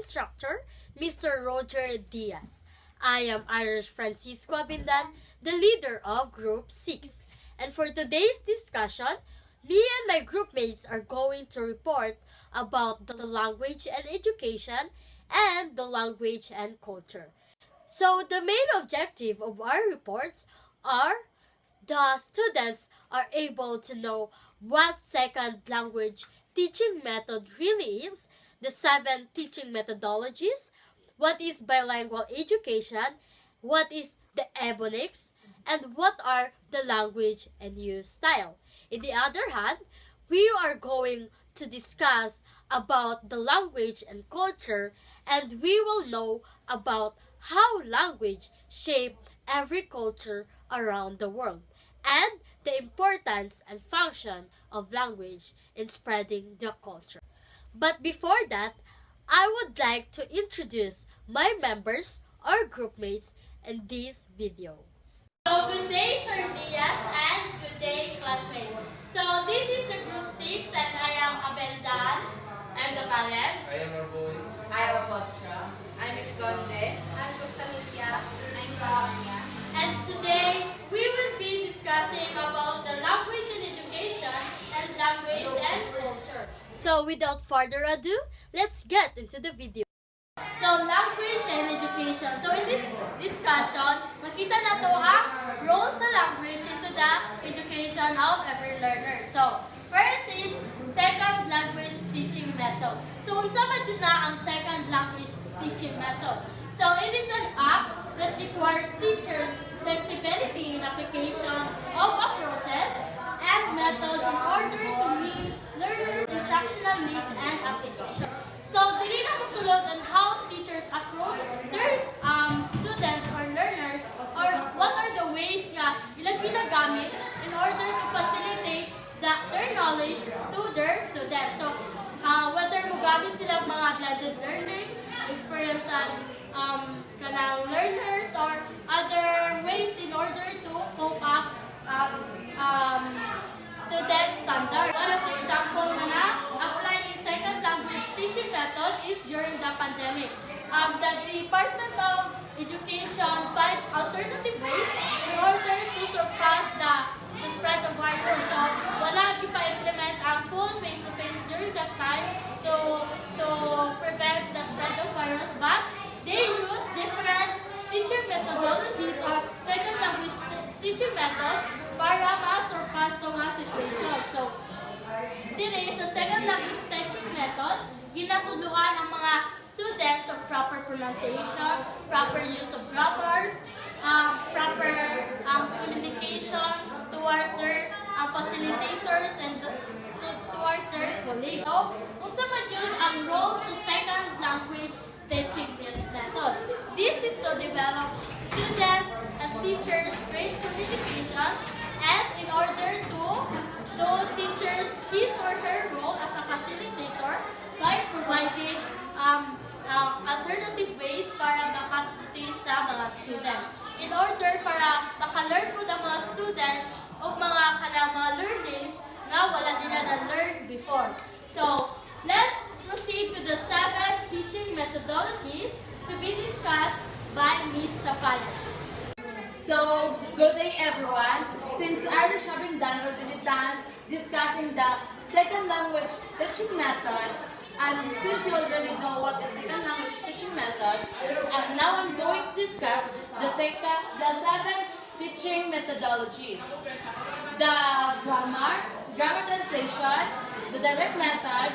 instructor, Mr. Roger Diaz. I am Irish Francisco Abindan, the leader of Group 6. And for today's discussion, me and my groupmates are going to report about the language and education and the language and culture. So the main objective of our reports are the students are able to know what second language teaching method really is, the 7 teaching methodologies, what is bilingual education, what is the ebonics, and what are the language and use style. In the other hand, we are going to discuss about the language and culture, and we will know about how language shaped every culture around the world, and the importance and function of language in spreading the culture. But before that, I would like to introduce my members or groupmates in this video. So good day, Sir Diaz, and good day, classmates. So this is the Group 6, and I am Abeldan. I'm the Palace. I am our boys. I am Apostra. I'm Miss Conde. I'm Costalucia. I'm Sonia. And today, we will be discussing about the language and education and language and culture. So without further ado, let's get into the video. So language and education. So in this discussion, makita na to ang role sa language into the education of every learner. So first is second language teaching method. So unsa man jud na ang second language teaching method? So it is an app that requires teachers flexibility in application of approaches and methods in order to meet learners' instructional needs and application. So dili na mosulod on how teachers approach their students or learners, or what are the ways nga ilang ginagamit in order to facilitate their knowledge to their students. So whether mo gamit sila mga blended learnings, experimental kanang learners, or other ways in order to cope up student standard. One of the examples na apply in second language teaching method is during the pandemic. The Department of Education find alternative ways in order to surpass the spread of virus. So wala gipa-implement ang full face-to-face during that time to prevent the spread of virus, but they use different teaching methodologies or second language teaching method para ma-surpass itong mga situation. So, dire sa second language teaching methods, ginatuluan ang mga students of proper pronunciation, proper use of grammars, proper communication towards their facilitators and towards their colleagues. So, unsa man jud ang role sa second language teaching method? This is to develop students and teachers' great communication, and in order to do teachers his or her role as a facilitator by providing alternative ways para maka-teach sa mga students. In order para maka-learn po ng mga students o mga learnings na wala nila na-learn before. So, let's proceed to the 7 teaching methodologies to be discussed by Ms. Tapales. So, good day everyone. Since Irish have been already done discussing the second language teaching method, and since you already know what is second language teaching method, and now I'm going to discuss the 7 teaching methodologies. The grammar translation, the direct method,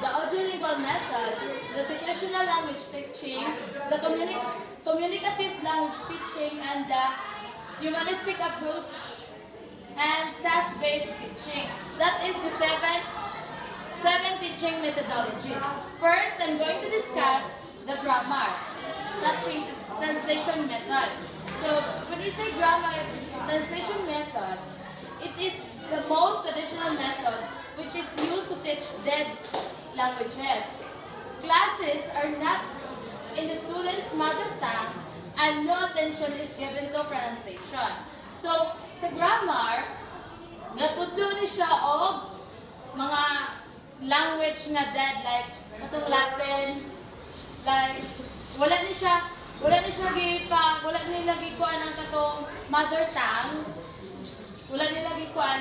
the audiolingual method, the situational language teaching, the communicative language teaching, and the humanistic approach, and task-based teaching. That is the 7 teaching methodologies. First, I'm going to discuss the grammar translation method. So, when we say grammar translation method, it is the most traditional method which is used to teach dead languages. Classes are not in the student's mother tongue, and no attention is given to pronunciation. So, sa grammar, natudlo ni siya og mga language nga dead, like katong Latin, Like, wala nila gikuan ang katong mother tongue. Wala nila gikuan.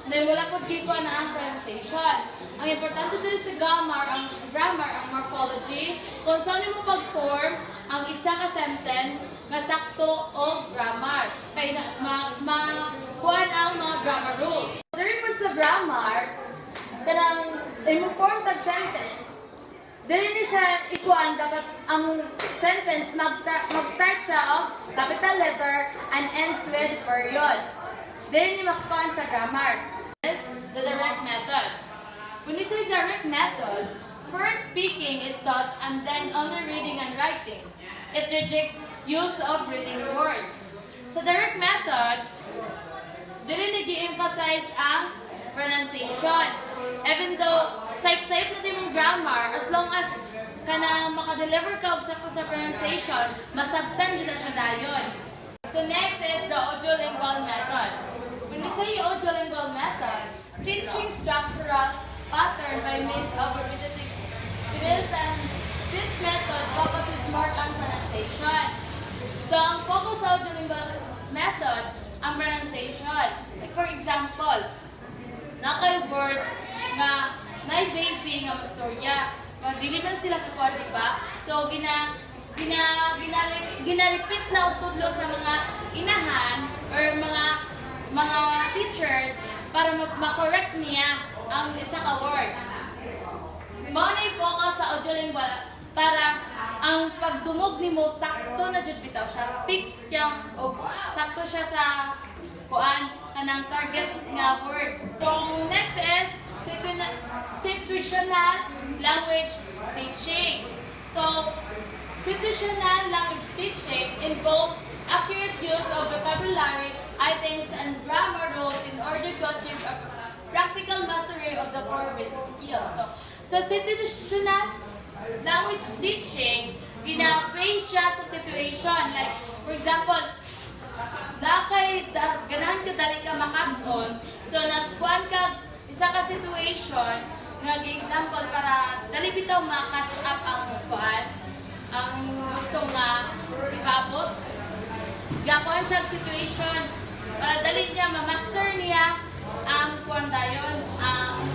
Then wala ko gikuan na ang pronunciation. Ang importante dito sa grammar, ang morphology, kung saan mo pag-form ang isa ka sentence nga sakto o grammar. Kaya kuan ang mga grammar rules. Diri po sa grammar, kanang i-form tag sentence, dili ni siya ikuan dapat ang sentence mag-start siya of capital letter and ends with period. Dili ni makukuan sa grammar. This is the direct method. When we say direct method, first speaking is taught and then only reading and writing. It rejects use of reading words. Sa direct method, dili ni gi-emphasize ang pronunciation. Even though sayop-sayop na din mong grammar, as long as kanang makadeliver ka og sakto sa pronunciation, masabtan dyan na siya dayon. So next is the audiolingual method. When we say audiolingual method, teaching structural pattern by means of repetitive drills, and this method focuses more on pronunciation. So ang focus sa audiolingual method, ang pronunciation. Like for example, nakay words nga nay baby nga mastorya. Dili man sila kukuha, di ba? So gina-repeat na utudlo sa mga inahan or mga teachers para ma-correct niya ang isa ka word. Mao na i-focus sa audiolingual para ang pagdumog nimo sakto na jud bitaw siya, fix siya o sakto siya sa kuan kanang target nga word. So next is situational language teaching. So situational language teaching involves accurate use of vocabulary, items, and grammar rules in order to achieve a practical mastery of the four basic skills. So situational language teaching, gina-base siya sa situation. Like, for example, ganahan ka dali ka makaton, so nagkuhan ka isa ka situation, example para dali bitaw ma-catch up ang kuan, ang gusto nga ipabot. Gakuan siya situation para dali niya ma-master niya ang kuan dayon, ang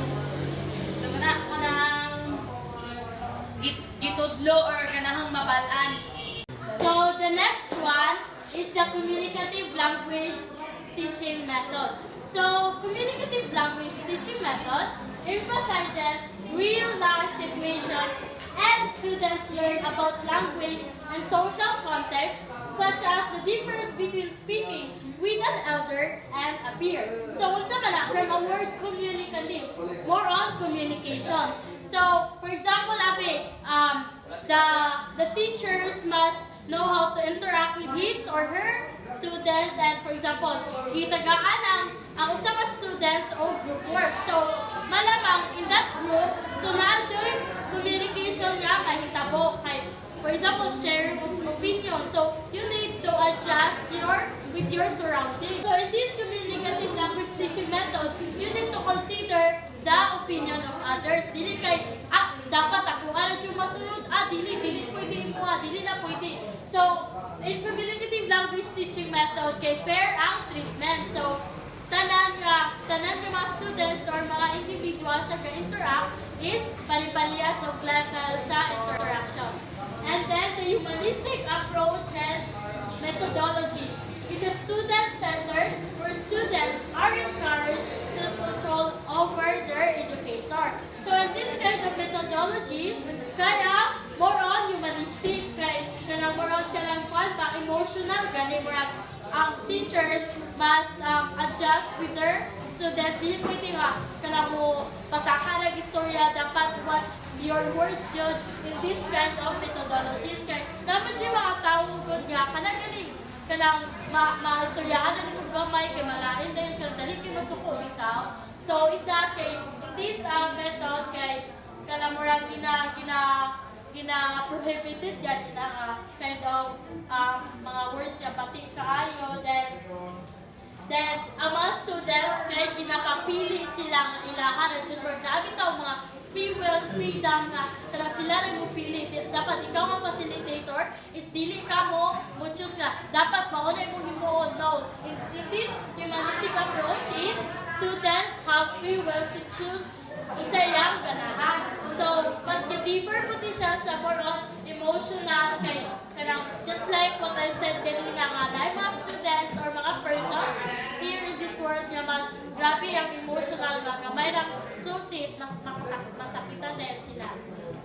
gitudlo or ganahang mabalaan. So the next one is the communicative language teaching method. So communicative language teaching method emphasizes real-life situations and students learn about language and social context such as the difference between speaking with an elder and a peer. So unsa man na from a word communicative, more on communication. So for example, the teachers must know how to interact with his or her students, and for example, gitagaan ang usa ka students o group work. So malamang in that group, so na-join communication niya mahitabo kay, for example, sharing of opinion. So you need to adjust with your surroundings. So in this communicative language teaching method, you need to consider the opinion of others. Dili kay dapat ako ano yung masunod, dili pwede mo, dili na pwede. So in communicative language teaching method, kay fair ang treatment. So tanan nga mga students or mga individuals sa ka-interact is pali-palihas of level sa interaction. And then the humanistic approaches methodologies is a student-centered where students are encouraged to control over their educator. So in this kind of methodologies, kaya more on humanistic, kaya more on emotional, gani murag ang teachers must adjust with their students. Dili pwede nga kana mo pataka ng istorya, dapat watch your words jud in this kind of methodologies. Kaya naman siya mga tao good nga kanang ma-istoryaan na nito gamay kay malain dahil kaya dali kayo masuko bitaw. So in that case, in this method kay kanang murag gina-prohibited yan na kind of mga words niya pati kaayo. Then ang mga students kay ginakapili sila nga ilahan at yun na bitaw mga free will, freedom nga kana sila rin mo pili. Dapat ikaw nga facilitator is dili ka mo choose na dapat maunay mo himuon. No. In this humanistic approach is students have free will to choose unsa iyang ganahan. So, mas differ po din siya sa more on emotional kay kanang just like what I said kanina nga na mga students or mga persons here in this world nga mas grabe ang emotional nga gamay lang sultis masakitan dahil sila.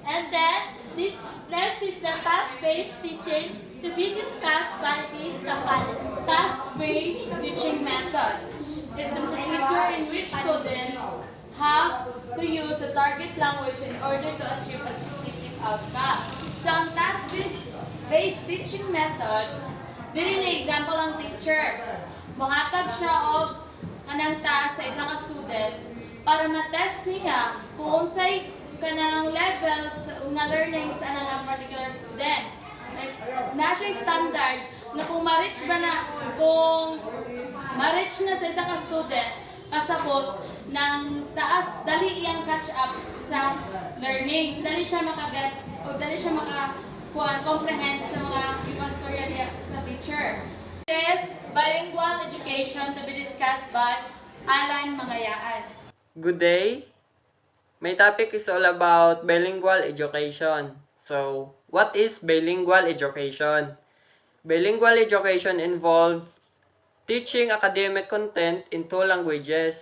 And then this next is the task-based teaching to be discussed by Ms. Tapales. Task-based teaching method is the procedure in which students have to use the target language in order to achieve a specific outcome. So, ang task-based teaching method, dili na example ang teacher. Muhatag siya og kanang task sa isang students para ma-test niya kung unsay kanang levels na learning sa anang particular students. Like, na siya standard na kung ma-reach na sa isang student, pasabot ng taas, dali iyang catch up sa learning. Dali siya makagets o dali siya comprehend sa mga ipastorya niya sa teacher. This is bilingual education to be discussed by Alan Mangayaan. Good day. My topic is all about bilingual education. So, what is bilingual education? Bilingual education involves teaching academic content in two languages,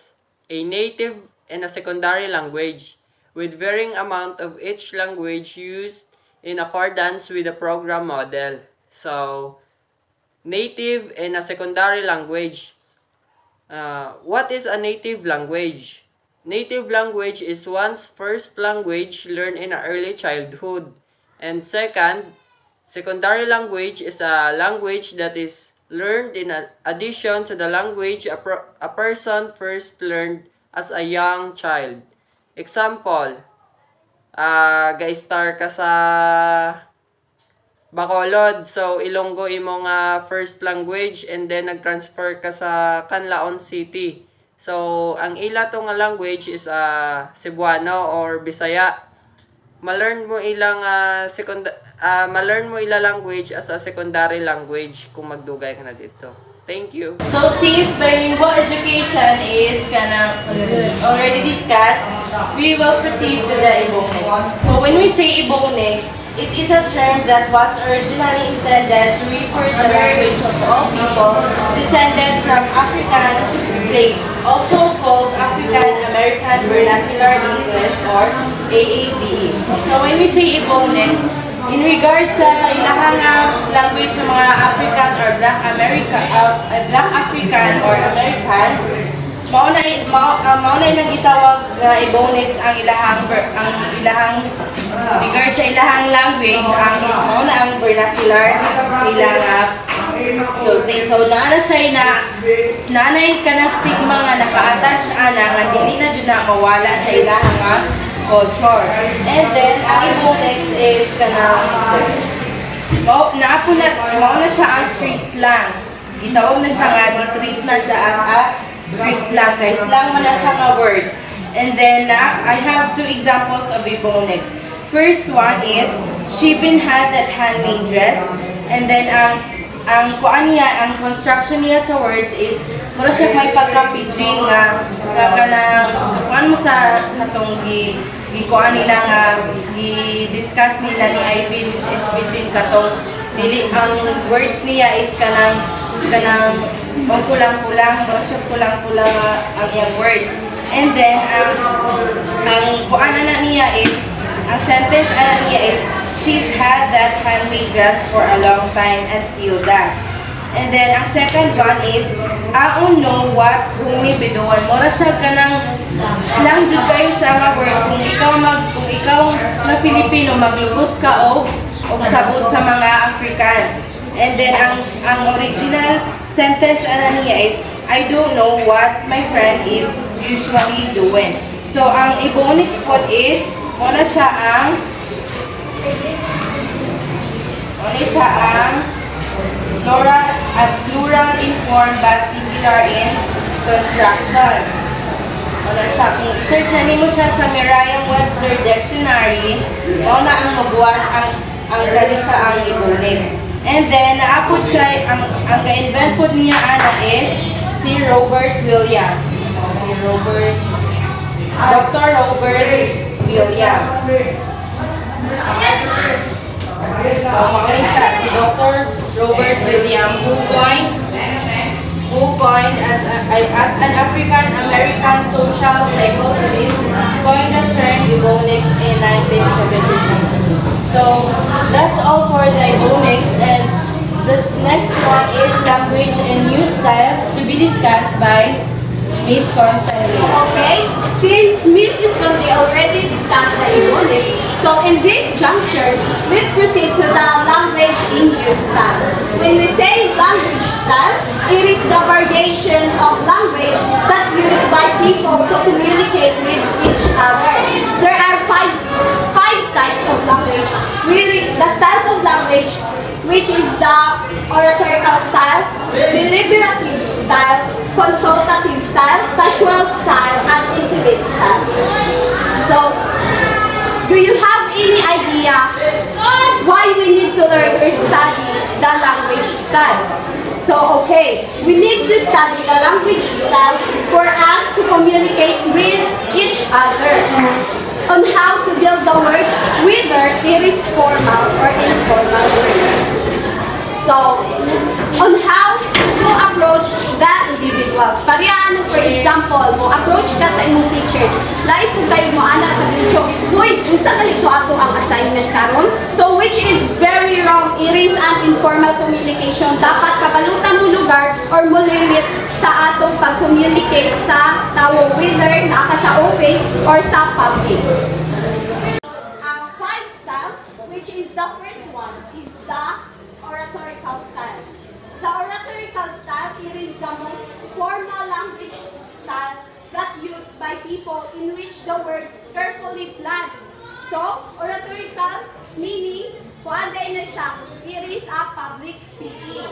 a native and a secondary language, with varying amount of each language used in accordance with the program model. So, native and a secondary language. What is a native language? Native language is one's first language learned in early childhood. And second, secondary language is a language that is learned in addition to the language a person first learned as a young child. Example, ga-star ka sa Bacolod, so Ilonggo imong first language and then nag-transfer ka sa Canlaon City. So, ang ila to nga language is Cebuano or Bisaya. Ma-learn mo ilang ma-learn mo ila language as a secondary language kung magdugay ka na dito. Thank you. So since bilingual education is already discussed, we will proceed to the Ibonix. So when we say Ibonix, it is a term that was originally intended to refer to the language of all people descended from African slaves, also called African American Vernacular English or AAVE. So when we say Ibonix, in regards sa ilahang language ng mga African or Black African or American, mauna nang gitawag na Ibonix ang ilahang regards sa ilahang language ang mauna ang vernacular ilang sulti. So naana siya nanay ka na stigma nga naka-attach ana nga dili na jud na mawala sa ilahang culture. And then, ang Ibonix is mauna siya ang street slang. Gitawag na siya nga, gitreat na siya as a street slang. Kaya slang man na siya nga word. And then, I have two examples of Ibonix. First one is, she been had that handmade dress. And then, ang construction niya sa words is, mura siya may pagka-pidgin nga kuan mo sa katong gikuan nila nga gi-discuss nila ni Ivy, which is pidgin katong dili ang words niya is kanang kulang-kulang, mura siya kulang-kulang ang iyang words. And then ang kuan ana niya is, ang sentence ana niya is, she's had that handmade dress for a long time and still does. And then, ang second one is, I don't know what humibiduan. Mura siya kanang slang jud kayo siya nga word. Kung ikaw na Filipino, maglubos ka og sabot sa mga African. And then, ang original sentence ana niya is, I don't know what my friend is usually doing. So, ang Ibonix po is, muna siya ang plural in form but singular in construction. Wala siya. Kung search na mo siya sa Merriam-Webster Dictionary, mao na ang magbuwas ang gani siya ang Ebonics. And then, naapod siya, ang ga-invent po niya is si Robert William. Dr. Robert William. So, mauni siya, si Dr. Robert William, who coined as an African-American social psychologist, coined the term Ebonics in 1972. So, that's all for the Ebonics, and the next one is language and new styles to be discussed by Miss Constantine. Okay, since Miss Conde already discussed the Ebonics, so in this juncture, let's proceed to the language in use styles. When we say language styles, it is the variation of language that used by people to communicate with each other. There are five types of language. The styles of language, which is the oratorical style, deliberative style, consultative style, casual style, and intimate style. So, do you have any idea why we need to learn or study the language styles? So, okay, we need to study the language styles for us to communicate with each other on how to build the words, whether it is formal or informal words. So, on how to approach the individuals. Pariyaan, for example, mo approach ka sa imong teachers. Lain kung kayo mo anak ka dito, uy, unsa ganito ato ang assignment karon? So, which is very wrong. It is an informal communication. Dapat kapalutan mo lugar or mo limit sa atong pag-communicate sa tao, whether naka sa office or sa public. Ang five styles, which is the first one, is the oratorical style. The oratorical style, it is the most formal language style that used by people in which the words carefully planned. So, oratorical meaning, kuan na siya, it is a public speaking.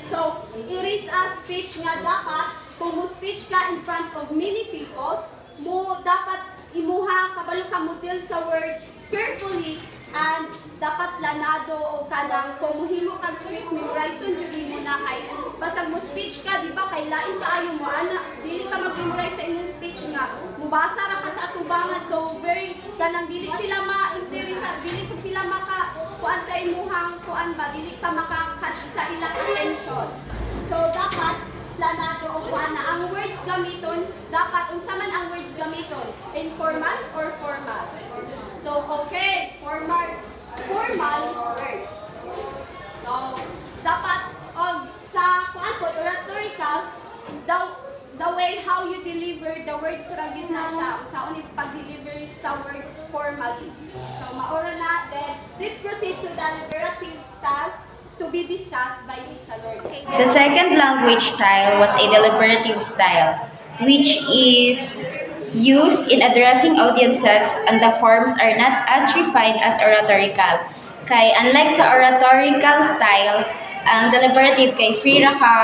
So, it is a speech nga dapat, kung mo speech ka in front of many people, mo dapat imuha, kabalo ka model sa word carefully, and dapat lanado o kanang kung muhimo kang script memorization jud mo na kay basag mo speech ka di ba kay lain kaayo mo ana dili ka mag-memorize sa imong speech nga mubasa ra ka sa atubangan so very kanang dili sila ma-interesa dili pud sila maka kuan sa imuhang kuan ba dili ka maka-catch sa ilang attention so dapat planado o kuan na ang words gamiton dapat unsa man ang words gamiton informal or formal. So, okay, formal words. So, dapat sa kuan po oratorical the way how you deliver the words ra gyud na siya sa unit pag-deliver sa words formally. So, maora na then let's proceed to the deliberative style to be discussed by Ms. Alord. The second language style was a deliberative style, which is used in addressing audiences and the forms are not as refined as oratorical. Kay unlike sa oratorical style, ang deliberative kay free ra ka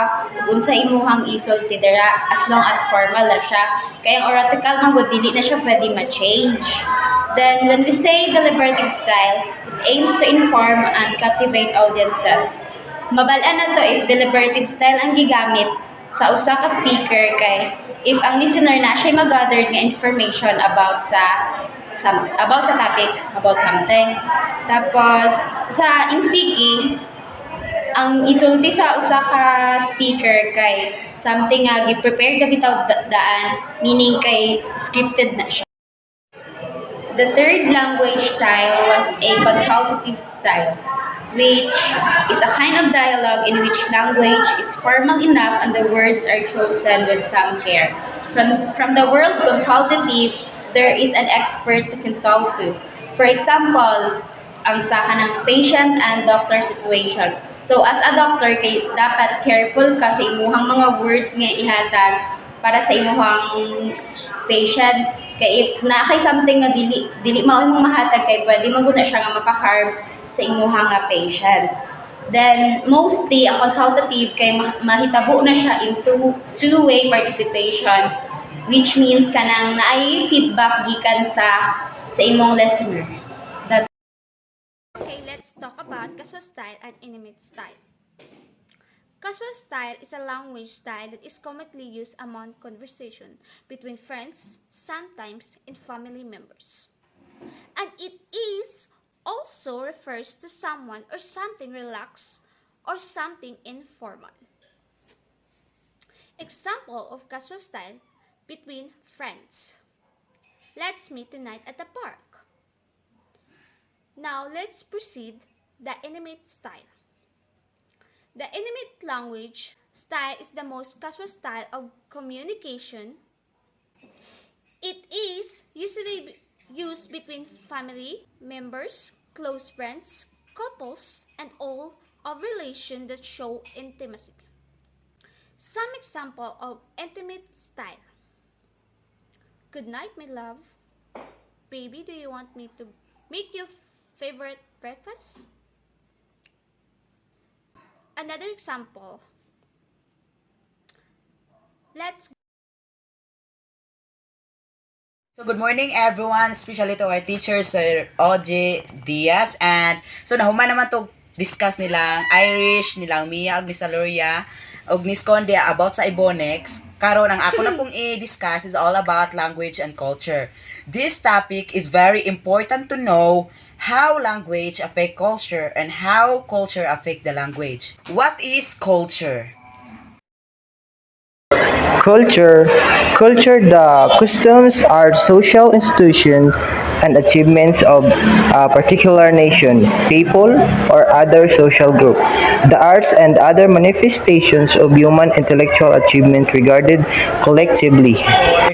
unsa imuhang isulti dira as long as formal ra siya. Kay ang oratorical man gud dili na siya pwede ma-change. Then when we say deliberative style, it aims to inform and captivate audiences. Mabal-an na to if deliberative style ang gigamit sa usa ka speaker kay if ang listener na siya mag-gather nga information about sa topic, about something. Tapos sa in speaking, ang isulti sa usa ka speaker kay something nga gi-prepare na bitaw daan, meaning kay scripted na siya. The third language style was a consultative style, which is a kind of dialogue in which language is formal enough and the words are chosen with some care. From the word consultative, there is an expert to consult to. For example, ang sa kanang patient and doctor situation. So as a doctor, kay dapat careful ka sa imuhang mga words nga ihatag para sa imuhang patient. Kay if na kay something nga dili mao imong mahatag kay pwede maguna siya nga maka-harm sa imuhang nga patient. Then mostly ang consultative kay mahitabo na siya into two-way participation which means kanang naay feedback gikan sa imong listener. That's Okay, let's talk about casual style and intimate style. Casual style is a language style that is commonly used among conversation between friends, sometimes in family members. And it is also refers to someone or something relaxed or something informal. Example of casual style between friends. Let's meet tonight at the park. Now let's proceed the intimate style. The intimate language style is the most casual style of communication. It is usually used between family members, close friends, couples, and all of relations that show intimacy. Some example of intimate style. Good night, my love. Baby, do you want me to make your favorite breakfast? Another example. Let's So good morning everyone, especially to our teacher Sir OJ Diaz, and so nahuman naman to discuss nilang Irish, nilang Mia ug ni Saloria ug ni Sconde about sa Ibonics. Karon ang ako na pong i-discuss is all about language and culture. This topic is very important to know how language affect culture and how culture affect the language. What is culture? Culture, the customs, art, social institutions, and achievements of a particular nation, people, or other social group. The arts and other manifestations of human intellectual achievement regarded collectively.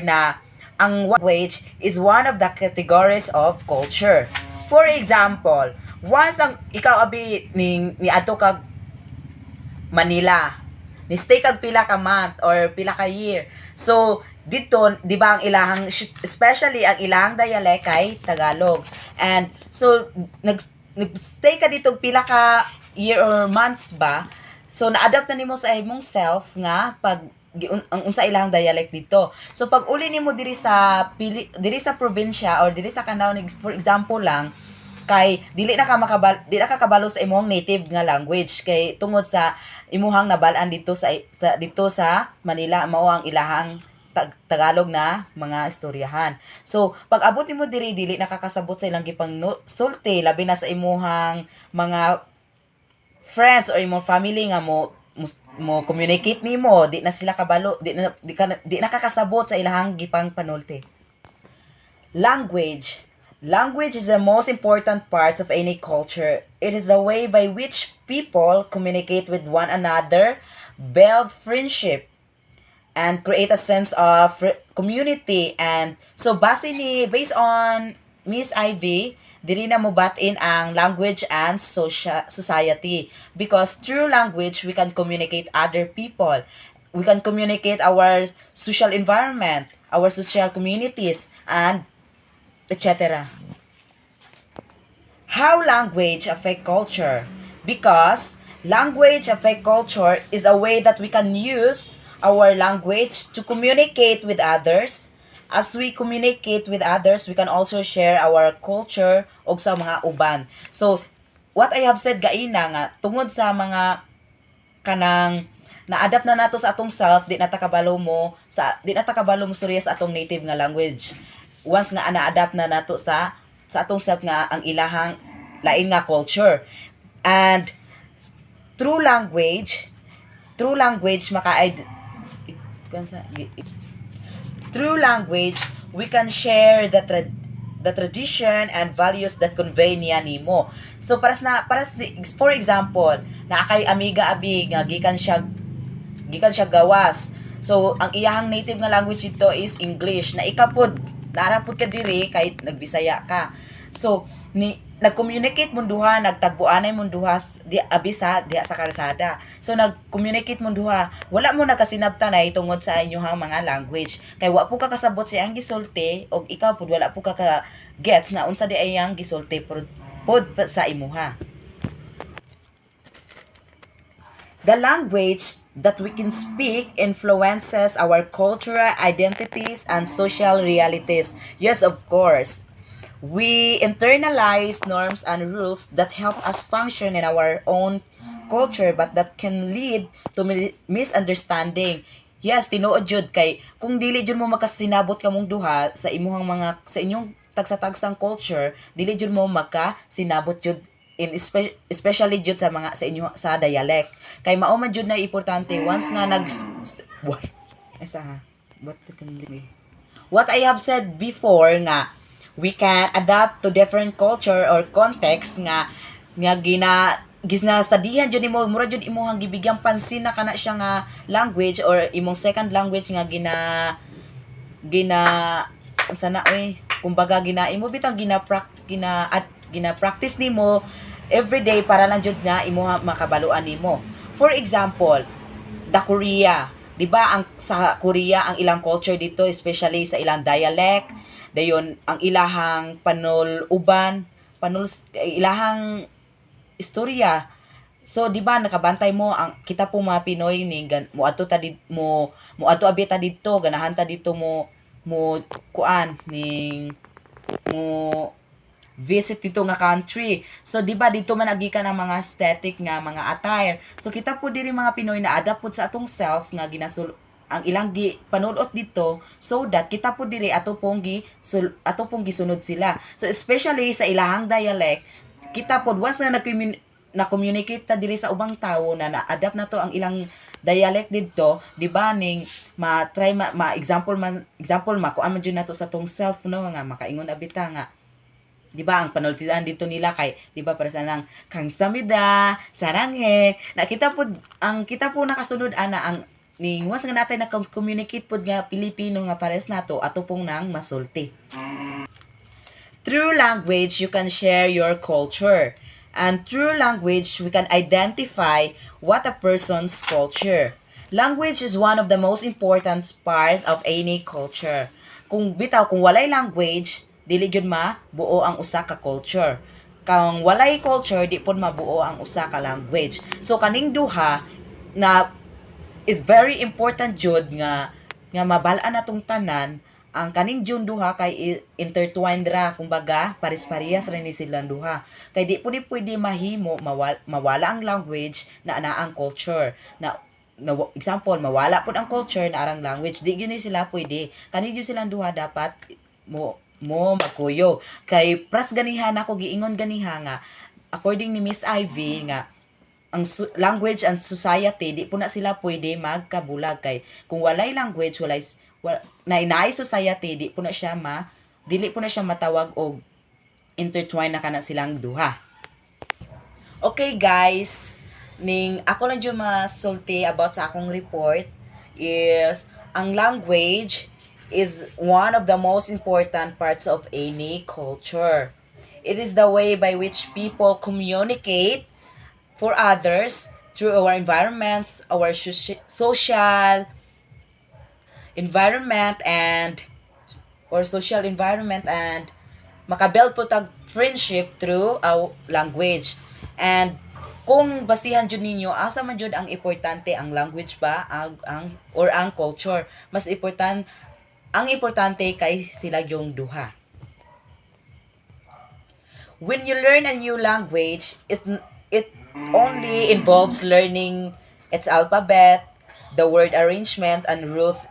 Na ang language is one of the categories of culture. For example, once ang ikaw abi ni adto kag Manila, ni stay kag pila ka month or pila ka year. So dito, di ba ang ilahang, especially ang ilahang dialect kay Tagalog. And so nag-stay ka dito pila ka year or months ba? So na-adapt na nimo sa imong self nga pag ang unsa ilahang dialect dito. So pag uli nimo diri sa probinsya or diri sa Canao, for example lang, kay dili na ka kabalo sa imong native nga language kay tungod sa imuhang nabalaan dito sa Manila mao ang ilahang Tagalog na mga istoryahan. So pag abot nimo dili nakakasabot sa ilang gipang sulti labi na sa imuhang mga friends or imong family nga mo communicate nimo, di na sila kabalo, di nakakasabot sa ilahang gipang panulti. Language is the most important part of any culture. It is the way by which people communicate with one another, build friendship, and create a sense of community. And so based on Miss Ivy, dili na mo batin ang language and society, because through language we can communicate other people. We can communicate our social environment, our social communities, and etc. How language affect culture? Because language affect culture is a way that we can use our language to communicate with others. As we communicate with others, we can also share our culture og sa mga uban. So, what I have said gaina nga, tungod sa mga kanang na-adapt na nato sa atong self, di natakabalo mo surya sa atong native nga language. Once nga na-adapt na nato sa atong self nga ang ilahang lain nga culture. And through language we can share the tradition and values that convey niya nimo. So for example, na kay amiga abi nga gikan siya gawas. So ang iyahang native nga language ito is English, na ikapod narapod ka diri kahit nagbisaya ka. So nag-communicate mong duha, nagtagbuanay mong duha diha sa kalsada. So nag-communicate mong duha, wala mo nakasinabtanay tungod sa inyong mga language. Kay wa po ka kasabot sa iyang gisulti og ikaw pud wala po ka gets na unsa di ayang gisulti pod sa imuha. The that we can speak influences our cultural identities and social realities. Yes, of course. We internalize norms and rules that help us function in our own culture but that can lead to misunderstanding. Yes, tinuod jud kay kung dili jud mo makasinabot kamong duha sa imuhang mga sa inyong tagsa-tagsang culture, dili jud mo makasinabot jud especially jud sa mga sa inyo sa dialect. Kay mao man jud na importante once nga what? Asa ha? What I have said before nga we can adapt to different culture or context nga gisnastadihan jud nimo mura jud imong gibigyang pansin na kana siya nga language or imong second language nga gina sana kumbaga imo bitang gina practice nimo everyday para lang jud nga imo makabaluan nimo. For example, the Korea, 'di ba ang sa Korea ang ilang culture dito especially sa ilang dialect, dayon ang ilahang ilahang istorya. So di ba nakabantay mo ang kita po mga Pinoy ni moadto abi ta dito ganahan ta dito mo kuan ning mo visit dito nga country. So di ba dito man agikan ang mga aesthetic nga mga attire. So kita po diri mga Pinoy na adapt po sa atong self nga ang ilang panulot dito so that kita po diri ato pong gisunod sila. So especially sa ilahang dialect, kita po once na communicate ta diri sa ubang tawo na na-adapt na to ang ilang dialect dito, di ba ning example kuan man jud nato sa tong self no nga makaingon abita nga di ba ang panultian dito nila kay di ba para sa nang kang samida saranghe nakita po kita po nakasunod ana ang ning once nga natay na communicate pod nga Pilipino nga pares nato ato pong nang masulti. Through language you can share your culture, and through language we can identify what a person's culture. Language is one of the most important part of any culture. Kung walay language, dili gyud mabuo ang usa ka culture. Kung walay culture, di pod mabuo ang usa ka language. So kaning duha na is very important jud nga mabal-an natong tanan ang kaning jud duha kay intertwined ra kumbaga pares-parehas ra ni silang duha. Kay di pwede mahimo mawala ang language na ang culture. Na example, mawala pod ang culture na arang language, di gyud ni sila pwede. Kani jud silang duha dapat mo magkuyo. Kay pras ganiha nako giingon ganiha nga according ni Miss Ivy nga ang language and society di po na sila pwede magkabulag kay kung walay language naay society dili po na siya matawag og intertwine na kana silang duha. Okay guys, ning ako lang jud masulti about sa akong report is ang language is one of the most important parts of any culture. It is the way by which people communicate for others through our environments, our social environment and makabuild po tag friendship through our language. And kung basihan jud ninyo asa man jud ang importante ang language ba ang culture, mas importante kay sila yung duha. When you learn a new language, it only involves learning its alphabet, the word arrangement, and rules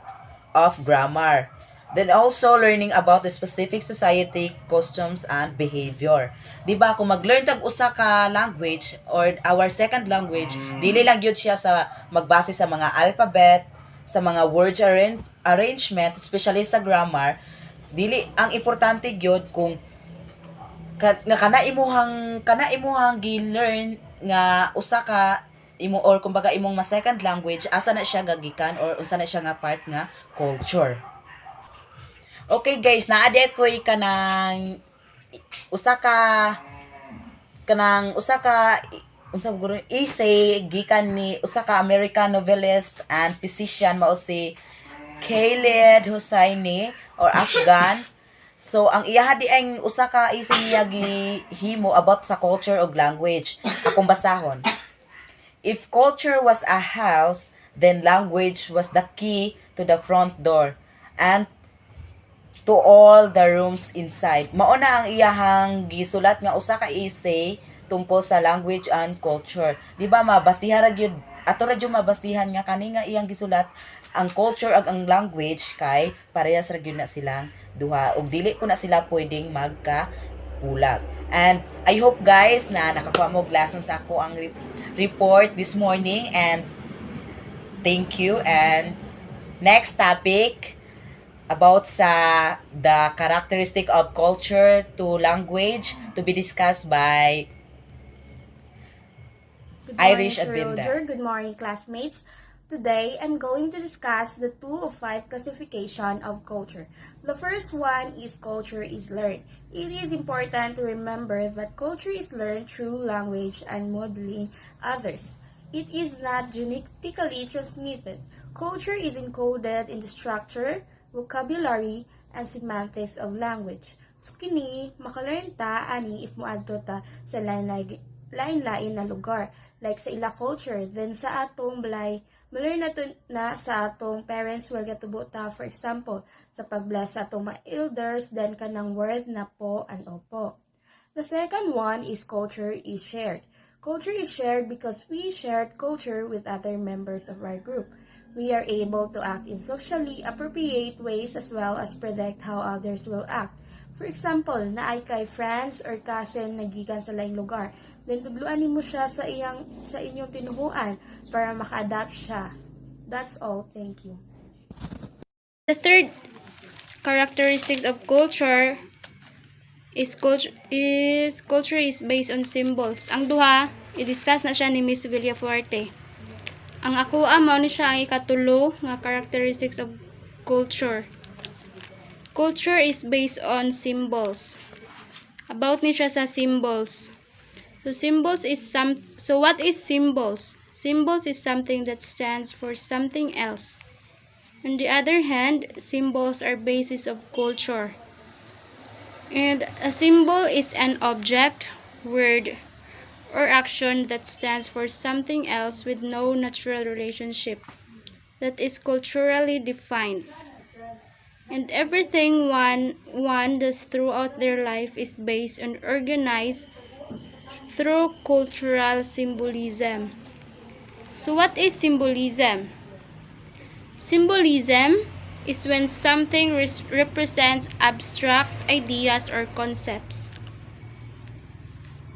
of grammar. Then also learning about the specific society, customs, and behavior. Diba, kung mag-learn tag usa ka language or our second language, dili lang yun siya sa magbase sa mga alphabet, sa mga words arrangement, especially sa grammar. Dili ang importante gyud kung kana imuhang gi-learn nga usa ka or kumbaga imong second language asa na siya gagikan or unsa na siya nga part nga culture. Okay guys, naade koy kanang usa ka unsa guro essay gikan ni usa ka American novelist and physician mao si Khaled Hosseini or Afghan. So ang iyaha di ang usa ka essay niya gihimo about sa culture of language. Akong basahon. If culture was a house, then language was the key to the front door and to all the rooms inside. Mauna ang iyahang gisulat nga usa ka essay tungkol sa language and culture. Di ba mabasihan ra gyud ato ra gyud mabasihan nga kani nga iyang gisulat ang culture ag ang language kay parehas ra gyud na silang duha ug dili ko na sila pwedeng magka-ulag. And I hope guys na nakakuha mo lesson sa ako ang report this morning and thank you. And next topic about sa the characteristic of culture to language to be discussed by Good Irish morning, Sir Abinda. Roger. Good morning, classmates. Today, I'm going to discuss the 2 of 5 classification of culture. The first one is culture is learned. It is important to remember that culture is learned through language and modeling others. It is not genetically transmitted. Culture is encoded in the structure, vocabulary, and semantics of language. So kini makalearn ta ani if moadto ta sa lain-lain na lugar like sa ila culture, then sa atong balay malearn na sa atong parents will gatubo ta, for example sa pagbless sa atong mga elders, then kanang word na po and opo. The second one is culture is shared. Culture is shared because we shared culture with other members of our group. We are able to act in socially appropriate ways as well as predict how others will act. For example, naay kay friends or cousin na gikan sa laing lugar. Then tudluan nimo siya sa inyong tinuhuan para maka-adapt siya. That's all. Thank you. The third characteristics of culture is culture is based on symbols. Ang duha, i-discuss na siya ni Miss Villafuerte. Ang ako mao ni siya ang ikatulo nga characteristics of culture. Culture is based on symbols. About ni siya sa symbols. So what is symbols? Symbols is something that stands for something else. On the other hand, symbols are basis of culture. And a symbol is an object, word, or action that stands for something else with no natural relationship that is culturally defined. And everything one does throughout their life is based and organized through cultural symbolism. So what is symbolism? Symbolism is when something represents abstract ideas or concepts.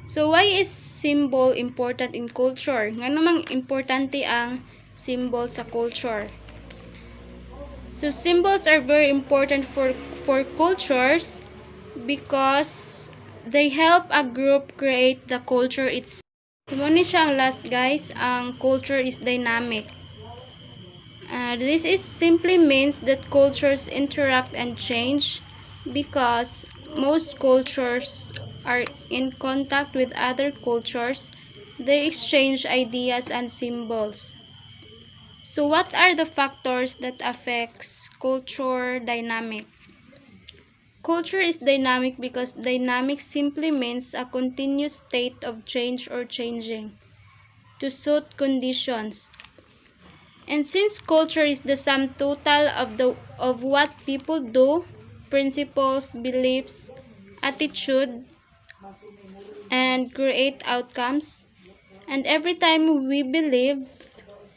So why is symbol important in culture? Nga namang importante ang symbol sa culture. So symbols are very important for cultures because they help a group create the culture itself. Muna siya ang last guys, ang culture is dynamic. This is simply means that cultures interact and change because most cultures are in contact with other cultures. They exchange ideas and symbols. So what are the factors that affects culture dynamic? Culture is dynamic because dynamic simply means a continuous state of change or changing to suit conditions. And since culture is the sum total of what people do, principles, beliefs, attitude, and create outcomes, and every time we believe,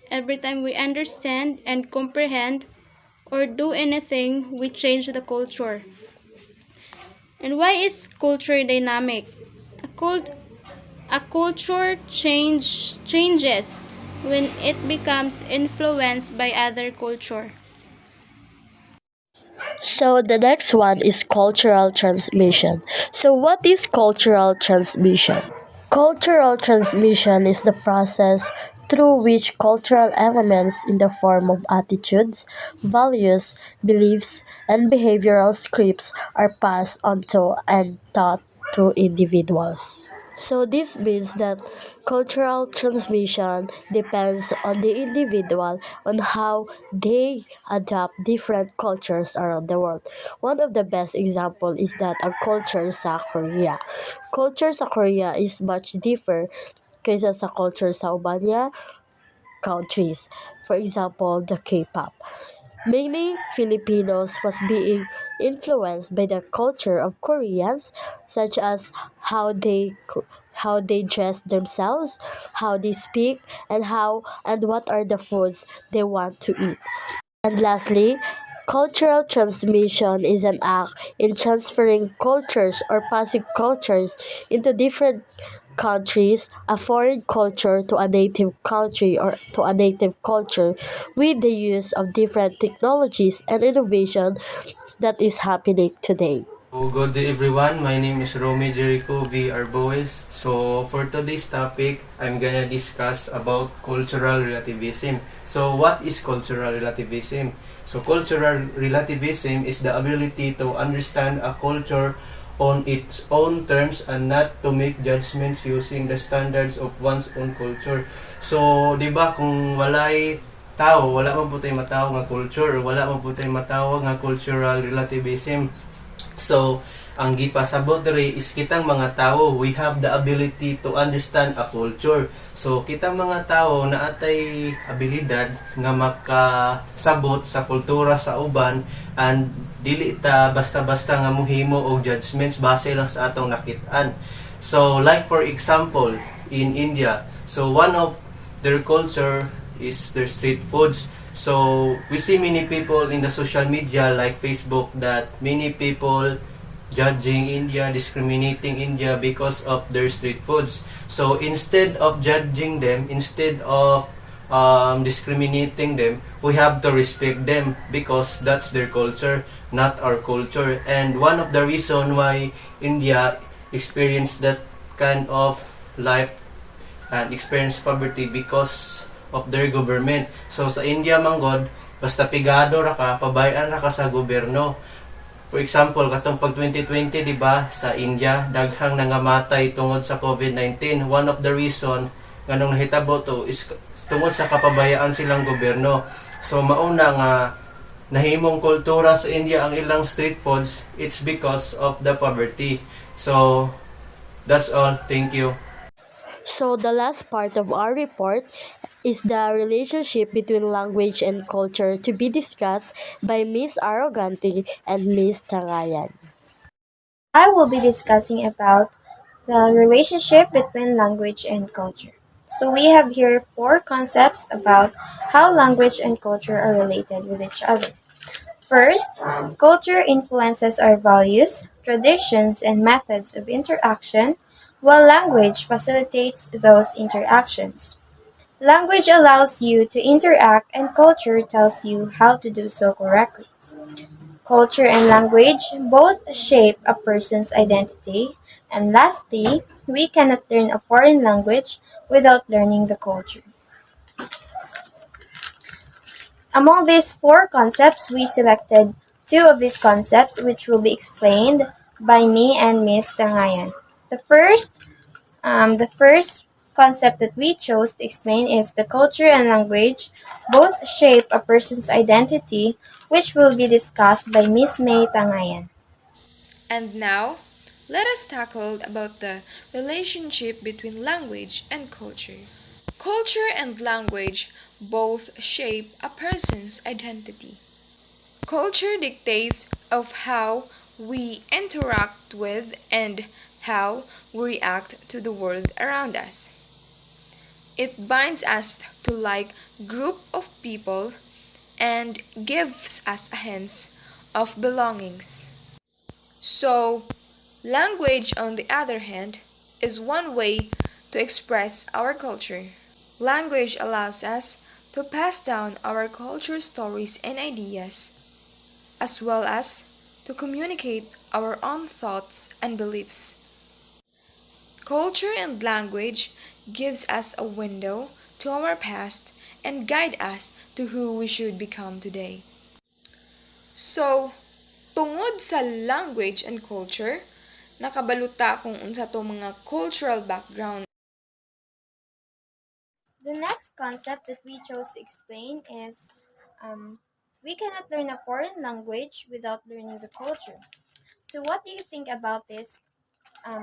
every time we understand and comprehend or do anything, we change the culture. And why is culture dynamic? A culture changes when it becomes influenced by other culture. So the next one is cultural transmission. So what is cultural transmission? Cultural transmission is the process through which cultural elements in the form of attitudes, values, beliefs, and behavioral scripts are passed on to and taught to individuals. So this means that cultural transmission depends on the individual on how they adapt different cultures around the world. One of the best example is that ang culture sa Korea. Culture sa Korea is much different kaysa sa culture sa Ubanya countries. For example, the K-pop. Many Filipinos was being influenced by the culture of Koreans, such as how they dress themselves, how they speak, and what are the foods they want to eat. And lastly, cultural transmission is an act in transferring cultures or passing cultures into different countries, a foreign culture to a native country or to a native culture with the use of different technologies and innovation that is happening today. Good day everyone, my name is Romy Jericho V. Arboes. So for today's topic, I'm gonna discuss about cultural relativism. So what is cultural relativism? So cultural relativism is the ability to understand a culture on its own terms and not to make judgments using the standards of one's own culture. So, di ba kung walay tao, wala man po tayo matawag nga culture, wala man po tayo matawag nga cultural relativism. So, ang gipasabot diri is kitang mga tao, we have the ability to understand a culture. So, kitang mga tao na atay abilidad nga makasabot sa kultura sa uban and dili ta basta-basta nga muhimo og judgments base lang sa atong nakit-an. So, like for example, in India, so one of their culture is their street foods. So, we see many people in the social media like Facebook that many people judging India, discriminating India because of their street foods. So, instead of judging them, instead of discriminating them, we have to respect them because that's their culture, not our culture. And one of the reason why India experienced that kind of life and experienced poverty because of their government. So sa India manggod, basta pigado ra ka, pabayan ra ka sa gobyerno. For example, katong pag 2020, di ba, sa India, daghang nangamatay tungod sa COVID-19. One of the reason nganong nahitabo to is tungod sa kapabayaan silang gobyerno. So mauna nga nahimong kultura sa India ang ilang street foods, it's because of the poverty. So that's all. Thank you. So the last part of our report is the relationship between language and culture to be discussed by Miss Arroganti and Miss Tangayan. I will be discussing about the relationship between language and culture. So we have here four concepts about how language and culture are related with each other. First, culture influences our values, traditions, and methods of interaction, while language facilitates those interactions. Language allows you to interact, and culture tells you how to do so correctly. Culture and language both shape a person's identity, and lastly, we cannot learn a foreign language without learning the culture. Among these four concepts, we selected two of these concepts which will be explained by me and Miss Tangayan. The first concept that we chose to explain is the culture and language both shape a person's identity, which will be discussed by Miss May Tangayan. And now, let us tackle about the relationship between language and culture. Culture and language both shape a person's identity. Culture dictates of how we interact with and how we react to the world around us. It binds us to like group of people and gives us a sense of belongings. So, language on the other hand is one way to express our culture. Language allows us to pass down our culture stories and ideas, as well as to communicate our own thoughts and beliefs. Culture and language gives us a window to our past and guide us to who we should become today. So, tungod sa language and culture, nakabaluta kung unsa to mga cultural background. The next concept that we chose to explain is we cannot learn a foreign language without learning the culture. So, what do you think about this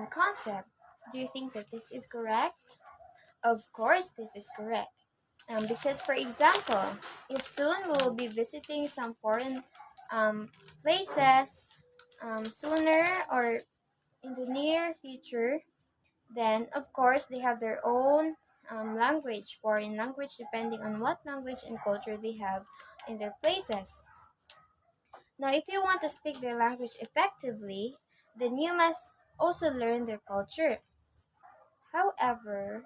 concept? Do you think that this is correct? Of course, this is correct. Because, for example, if soon we will be visiting some foreign places, sooner or in the near future, then of course they have their own language, foreign language, depending on what language and culture they have in their places. Now, if you want to speak their language effectively, then you must also learn their culture. However,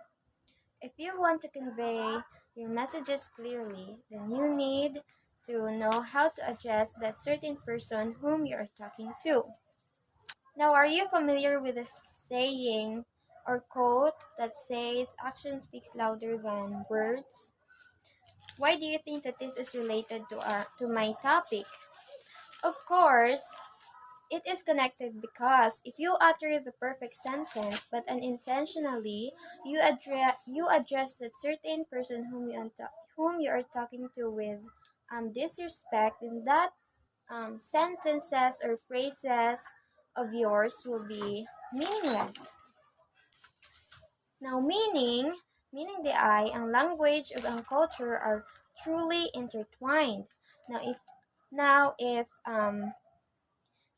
if you want to convey your messages clearly, then you need to know how to address that certain person whom you are talking to. Now, are you familiar with the saying or quote that says action speaks louder than words? Why do you think that this is related to my topic? Of course, it is connected because if you utter the perfect sentence but unintentionally you address that certain person whom you are talking to with disrespect, then that sentences or phrases of yours will be meaningless. Now, meaning the eye and language of and culture are truly intertwined. Now, if now if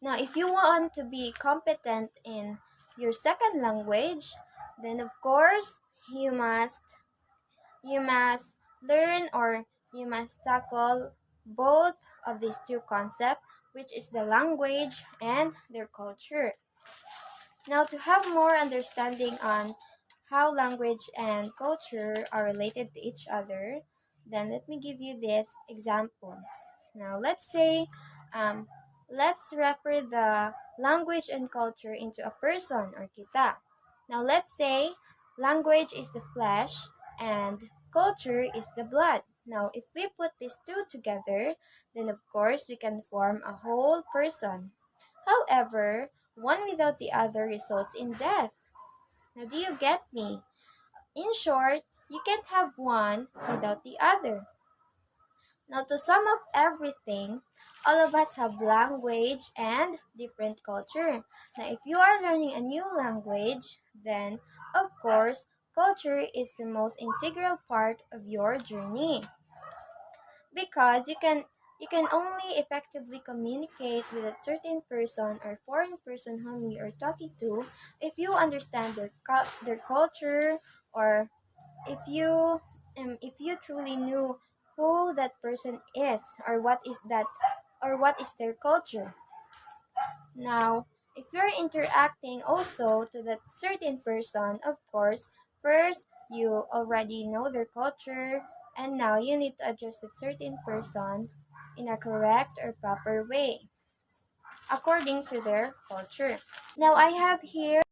Now, if you want to be competent in your second language, then of course you must learn or you must tackle both of these two concepts, which is the language and their culture. Now, to have more understanding on how language and culture are related to each other, then let me give you this example. Now, um, let's refer the language and culture into a person or kita. Now, let's say language is the flesh and culture is the blood. Now, if we put these two together, then of course we can form a whole person. However, one without the other results in death. Now, do you get me? In short, you can't have one without the other. Now, to sum up everything, all of us have language and different culture. Now, if you are learning a new language, then of course, culture is the most integral part of your journey because you can only effectively communicate with a certain person or foreign person whom you are talking to if you understand their culture, or if you truly knew who that person is, or what is their culture. Now, if you're interacting also to that certain person, of course, first you already know their culture, and now you need to address that certain person in a correct or proper way according to their culture. Now, I have here